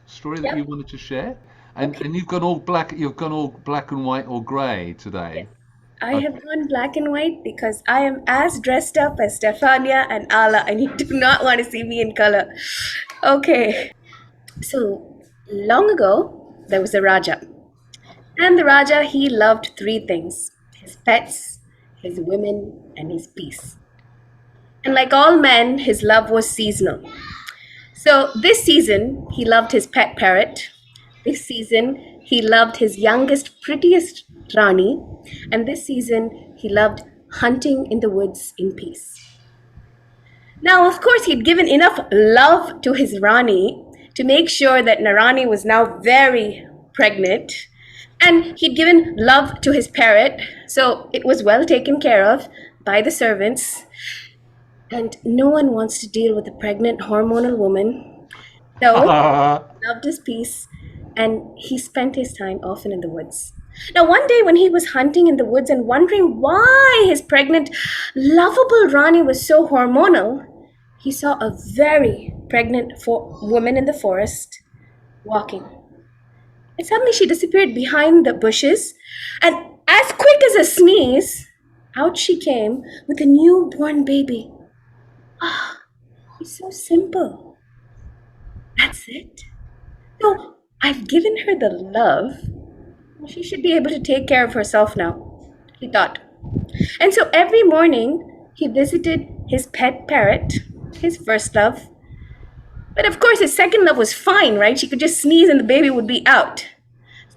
story that you wanted to share? And you've gone all black and white or grey today. Yes. I have gone black and white because I am as dressed up as Stefania and Alla, and you do not want to see me in color. Okay. So, long ago, there was a Raja. And the Raja, he loved 3 things: his pets, his women, and his peace. And like all men, his love was seasonal. So, this season, he loved his pet parrot. This season, he loved his youngest, prettiest Rani. And this season, he loved hunting in the woods in peace. Now, of course, he'd given enough love to his Rani to make sure that Narani was now very pregnant. And he'd given love to his parrot, so it was well taken care of by the servants. And no one wants to deal with a pregnant hormonal woman. So he loved his peace, and he spent his time often in the woods. Now, one day when he was hunting in the woods and wondering why his pregnant, lovable Rani was so hormonal, he saw a very pregnant woman in the forest walking. And suddenly she disappeared behind the bushes, and as quick as a sneeze, out she came with a newborn baby. Ah, it's so simple. That's it. So I've given her the love. She should be able to take care of herself now, he thought. And so every morning he visited his pet parrot, his first love. But of course his second love was fine, right? She could just sneeze and the baby would be out.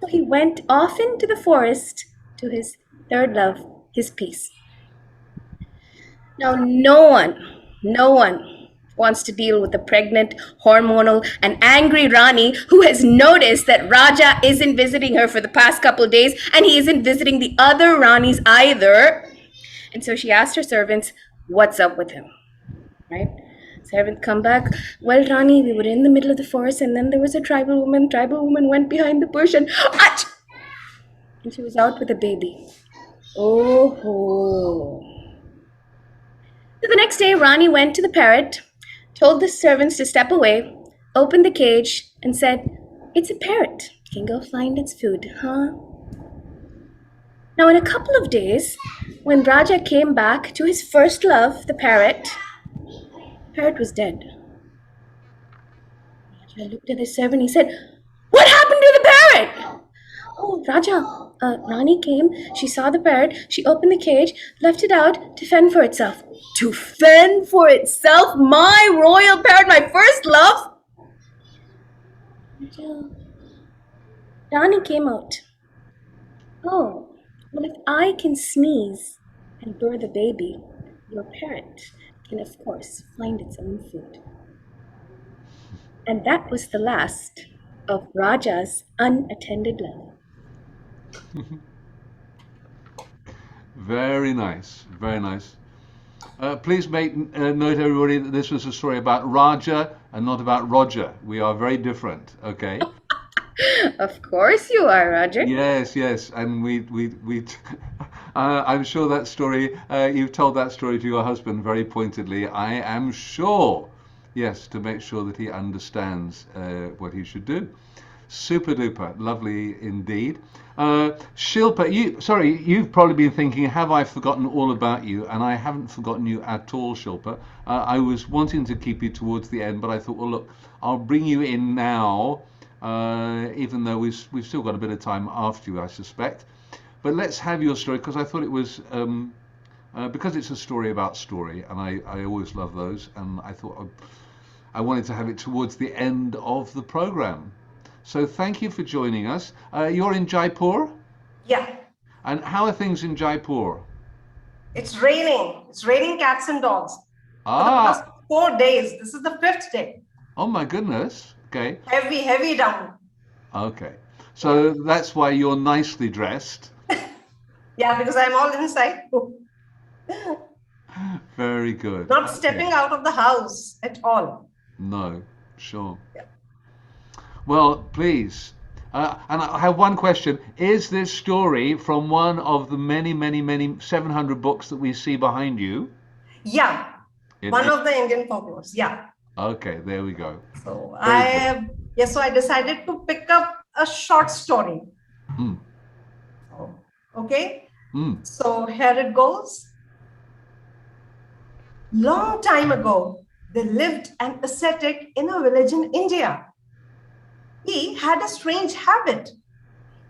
So he went often to the forest to his third love, his peace. Now no one wants to deal with a pregnant, hormonal, and angry Rani who has noticed that Raja isn't visiting her for the past couple of days, and he isn't visiting the other Ranis either. And so she asked her servants, what's up with him, right? Servants come back, well, Rani, we were in the middle of the forest, and then there was a tribal woman. Tribal woman went behind the bush and she was out with a baby. Oh. So the next day, Rani went to the parrot, told the servants to step away, opened the cage, and said, it's a parrot. Can go find its food, huh? Now, in a couple of days, when Raja came back to his first love, the parrot was dead. Raja looked at the servant. He said, what happened to the parrot? Oh, Raja, Rani came, she saw the parrot, she opened the cage, left it out to fend for itself. To fend for itself? My royal parrot, my first love? Raja, Rani came out. Oh, well, if I can sneeze and lure the baby, your parrot can, of course, find its own food. And that was the last of Raja's unattended love. Very nice, very nice. Please make note, everybody, that this was a story about Raja and not about Roger. We are very different, okay? Of course you are, Roger. Yes, yes, and I'm sure that story, you've told that story to your husband very pointedly, I am sure. Yes, to make sure that he understands what he should do. Super duper, lovely indeed. Shilpa, you've probably been thinking, have I forgotten all about you? And I haven't forgotten you at all, Shilpa. I was wanting to keep you towards the end, but I thought, well, look, I'll bring you in now, even though we've still got a bit of time after you, I suspect. But let's have your story, because I thought it was, because it's a story about story, and I always love those, and I thought I wanted to have it towards the end of the program. So thank you for joining us. You're in Jaipur? Yeah. And how are things in Jaipur? It's raining. It's raining cats and dogs. For the past 4 days. This is the 5th day. Oh my goodness. Okay. Heavy down. Okay. So that's why you're nicely dressed. Yeah, because I'm all inside. Very good. Not stepping out of the house at all. No, sure. Yeah. Well, please. And I have one question. Is this story from one of the many 700 books that we see behind you? Yeah. One of the Indian folklores. Yeah. Okay, there we go. So I decided to pick up a short story. Okay. So here it goes. Long time ago, there lived an ascetic in a village in India. He had a strange habit.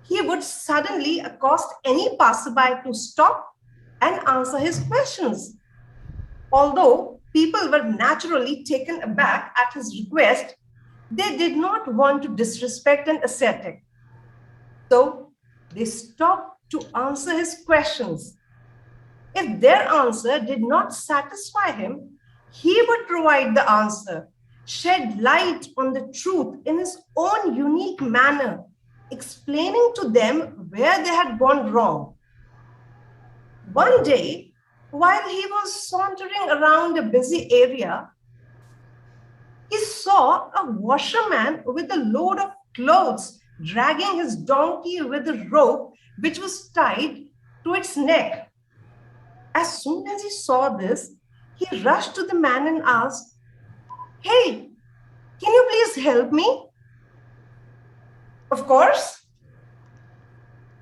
He would suddenly accost any passerby to stop and answer his questions. Although people were naturally taken aback at his request, they did not want to disrespect an ascetic. So they stopped to answer his questions. If their answer did not satisfy him, he would provide the answer, shed light on the truth in his own unique manner, explaining to them where they had gone wrong. One day, while he was sauntering around a busy area, he saw a washerman with a load of clothes dragging his donkey with a rope which was tied to its neck. As soon as he saw this, he rushed to the man and asked, "Hey, can you please help me?" "Of course."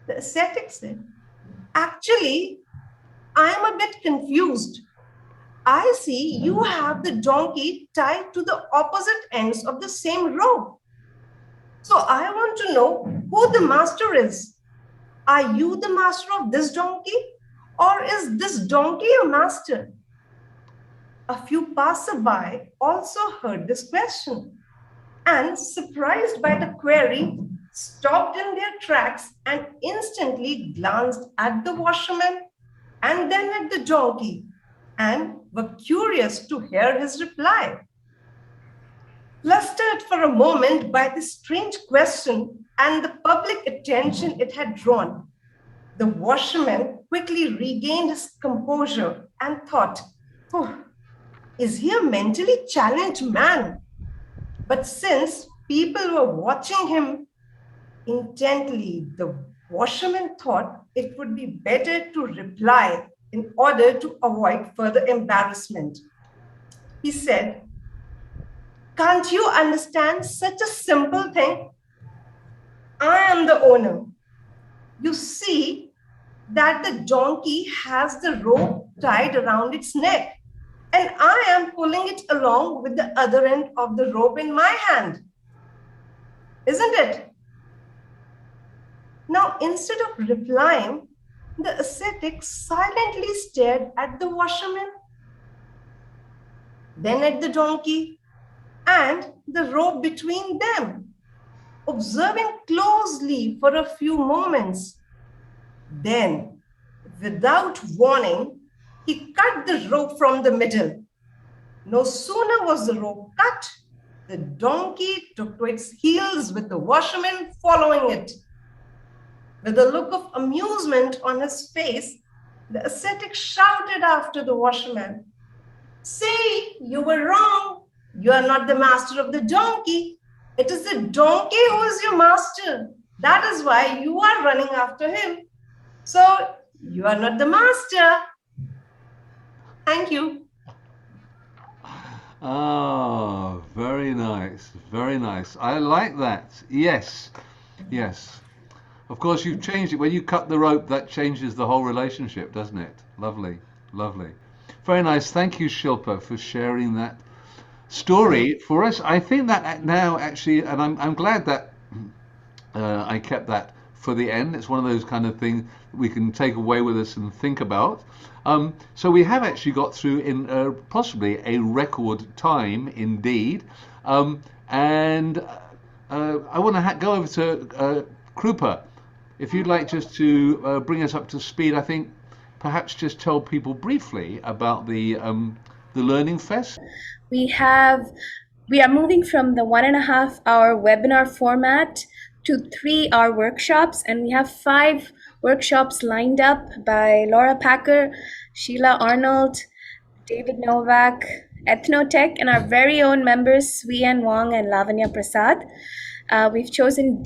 The ascetic said, "Actually, I'm a bit confused. I see you have the donkey tied to the opposite ends of the same rope. So I want to know who the master is. Are you the master of this donkey, or is this donkey your master?" A few passerby also heard this question and, surprised by the query, stopped in their tracks and instantly glanced at the washerman and then at the donkey and were curious to hear his reply. Flustered for a moment by this strange question and the public attention it had drawn, the washerman quickly regained his composure and thought, "Oh, is he a mentally challenged man?" But since people were watching him intently, the washerman thought it would be better to reply in order to avoid further embarrassment. He said, "Can't you understand such a simple thing? I am the owner. You see that the donkey has the rope tied around its neck, and I am pulling it along with the other end of the rope in my hand. Isn't it?" Now, instead of replying, the ascetic silently stared at the washerman, then at the donkey, and the rope between them, observing closely for a few moments. Then, without warning, he cut the rope from the middle. No sooner was the rope cut, the donkey took to its heels with the washerman following it. With a look of amusement on his face, The ascetic shouted after the washerman, "Say, you were wrong. You are not the master of the donkey. It is the donkey who is your master. That is why you are running after him. So you are not the master." Thank you. Oh, very nice. Very nice. I like that. Yes. Yes. Of course, you've changed it. When you cut the rope, that changes the whole relationship, doesn't it? Lovely. Lovely. Very nice. Thank you, Shilpa, for sharing that story for us. I think that now actually, and I'm glad that I kept that for the end. It's one of those kind of things we can take away with us and think about. So we have actually got through in possibly a record time indeed. And I want to go over to Krupa. If you'd like just to bring us up to speed, I think perhaps just tell people briefly about the Learning Fest. We are moving from the 1.5 hour webinar format to 3 hour workshops, and we have 5 workshops lined up by Laura Packer, Sheila Arnold, David Novak, Ethnotech, and our very own members, Sui-An Wong and Lavanya Prasad. We've chosen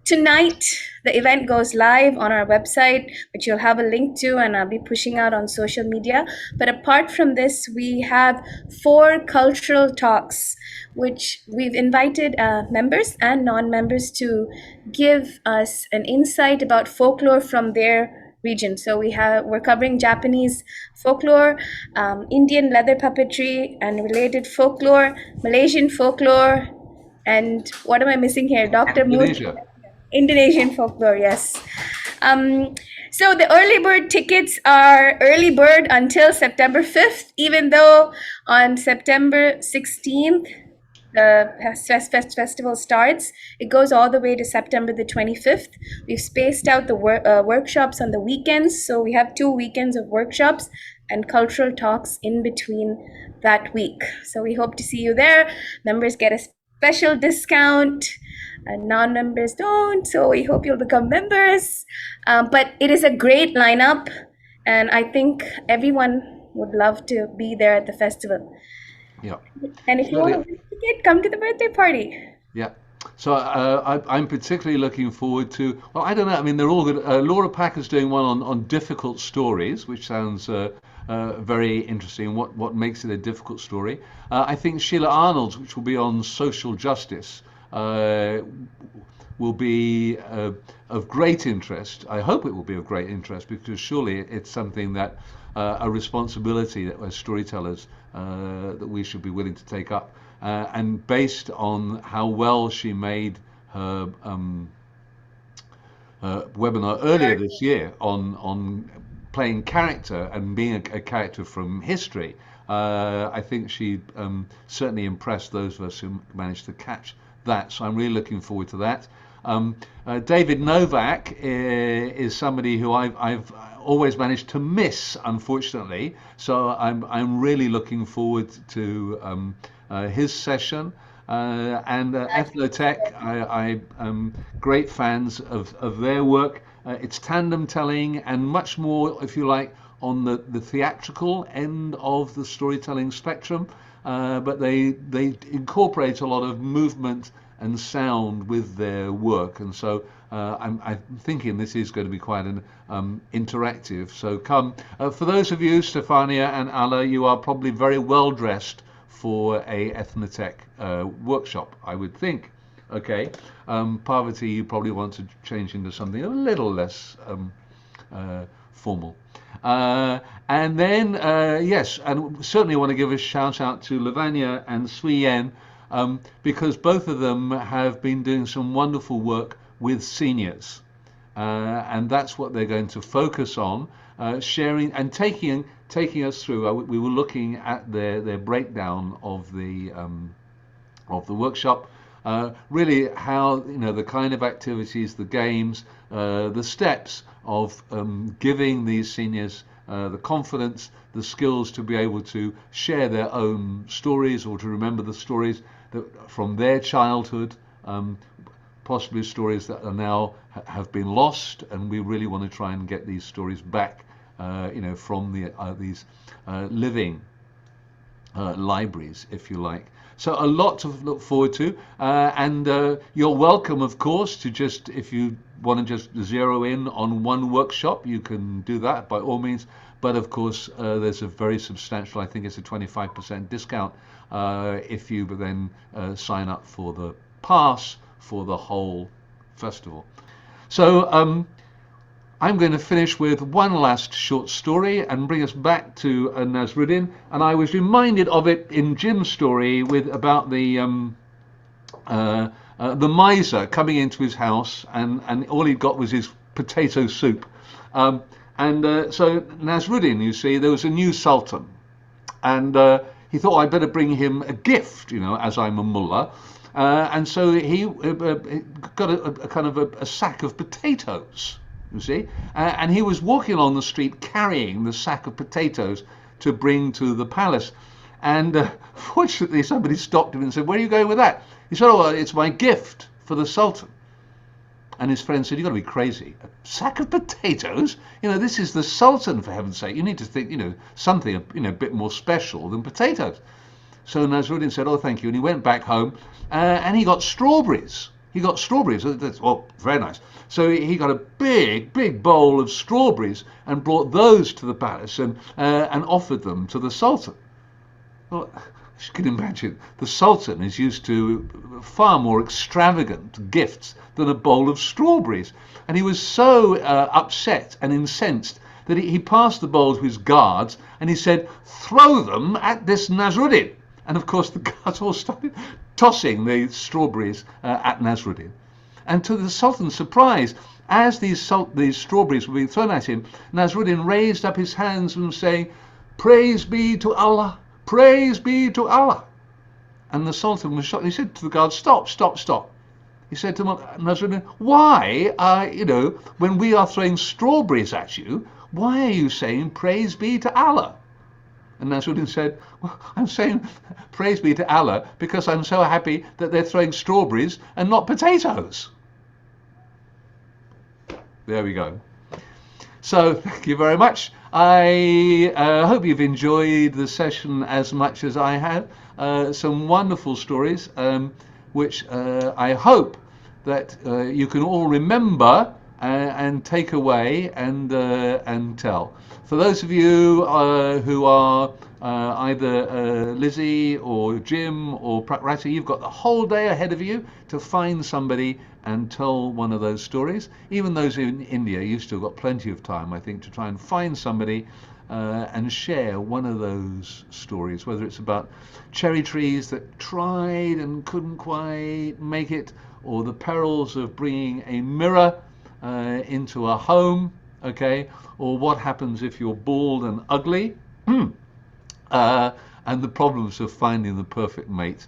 tonight, the event goes live on our website, which you'll have a link to, and I'll be pushing out on social media. But apart from this, we have 4 cultural talks, which we've invited members and non-members to give us an insight about folklore from their region. So we're covering Japanese folklore, Indian leather puppetry and related folklore, Malaysian folklore, and what am I missing here? Dr. Indonesia. Indonesian folklore, yes. So the early bird tickets are early bird until September 5th, even though on September 16th, the festival starts. It goes all the way to September the 25th. We've spaced out the workshops on the weekends. So we have 2 weekends of workshops and cultural talks in between that week. So we hope to see you there. Members get a special discount and non-members don't, so we hope you'll become members. But it is a great lineup, and I think everyone would love to be there at the festival. Yeah. And if you want to win a ticket, come to the birthday party. Yeah. So I'm particularly looking forward to, well, I don't know, I mean, they're all good. Laura Packer's doing one on difficult stories, which sounds very interesting. What makes it a difficult story? I think Sheila Arnold's, which will be on social justice, will be of great interest. I hope it will be of great interest, because surely it's something that a responsibility that as storytellers that we should be willing to take up. And based on how well she made her webinar earlier this year on playing character and being a character from history, I think she certainly impressed those of us who managed to catch that. So I'm really looking forward to that. David Novak is somebody who I've always managed to miss, unfortunately. So I'm really looking forward to his session. And Ethnotech, I'm great fans of their work. It's tandem telling and much more, if you like, on the theatrical end of the storytelling spectrum. But they incorporate a lot of movement and sound with their work, and so I'm thinking this is going to be quite an interactive. So come, for those of you, Stefania and Alla, you are probably very well dressed for a Ethnotech workshop, I would think. Okay, Parvathy, you probably want to change into something a little less formal. And then, yes, and certainly want to give a shout out to Lavanya and Sui-An, because both of them have been doing some wonderful work with seniors. And that's what they're going to focus on, sharing and taking us through. We were looking at their breakdown of the workshop. Really how, the kind of activities, the games, the steps of giving these seniors the confidence, the skills to be able to share their own stories or to remember the stories that from their childhood, possibly stories that are now have been lost, and we really want to try and get these stories back, from these living libraries, if you like. So a lot to look forward to, and you're welcome, of course, to just, if you want to just zero in on one workshop, you can do that by all means. But of course, there's a very substantial, I think it's a 25% discount if you then sign up for the pass for the whole festival. So I'm going to finish with one last short story and bring us back to Nasruddin. And I was reminded of it in Jim's story about the miser coming into his house, and all he got was his potato soup. So Nasruddin, you see, there was a new sultan, and he thought, I'd better bring him a gift, as I'm a mullah. And so he got a kind of a sack of potatoes, you see, and he was walking along the street carrying the sack of potatoes to bring to the palace. And fortunately, somebody stopped him and said, "Where are you going with that?" He said, "Oh, well, it's my gift for the sultan." And his friend said, "You've got to be crazy. A sack of potatoes? This is the sultan, for heaven's sake. You need to think, something, a bit more special than potatoes." So Nasruddin said, "Oh, thank you." And he went back home and he got strawberries. Oh, very nice. So he got a big bowl of strawberries and brought those to the palace and offered them to the sultan. Well, as you can imagine, the sultan is used to far more extravagant gifts than a bowl of strawberries. And he was so upset and incensed that he passed the bowl to his guards and he said, "Throw them at this Nasruddin." And of course the guards all started tossing the strawberries at Nasruddin. And to the sultan's surprise, as these strawberries were being thrown at him, Nasruddin raised up his hands and was saying, "Praise be to Allah, praise be to Allah." And the sultan was shocked. He said to the guard, "Stop. He said to Nasruddin, "Why, when we are throwing strawberries at you, why are you saying praise be to Allah?" And Nasruddin said, "Well, I'm saying praise be to Allah because I'm so happy that they're throwing strawberries and not potatoes." There we go. So thank you very much. I hope you've enjoyed the session as much as I have. Some wonderful stories, which I hope that you can all remember and take away and tell. For those of you who are either Lizzie or Jim or Prakrati, you've got the whole day ahead of you to find somebody and tell one of those stories. Even those in India, you've still got plenty of time, I think, to try and find somebody and share one of those stories, whether it's about cherry trees that tried and couldn't quite make it, or the perils of bringing a mirror into a home, okay, or what happens if you're bald and ugly, and the problems of finding the perfect mate.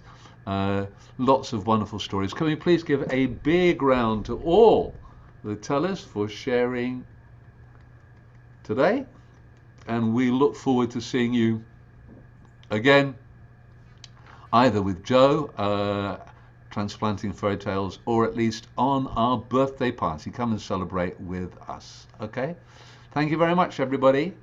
Lots of wonderful stories. Can we please give a big round to all the tellers for sharing today? And we look forward to seeing you again, either with Joe transplanting fairy tales, or at least on our birthday party. Come and celebrate with us. Okay? Thank you very much, everybody.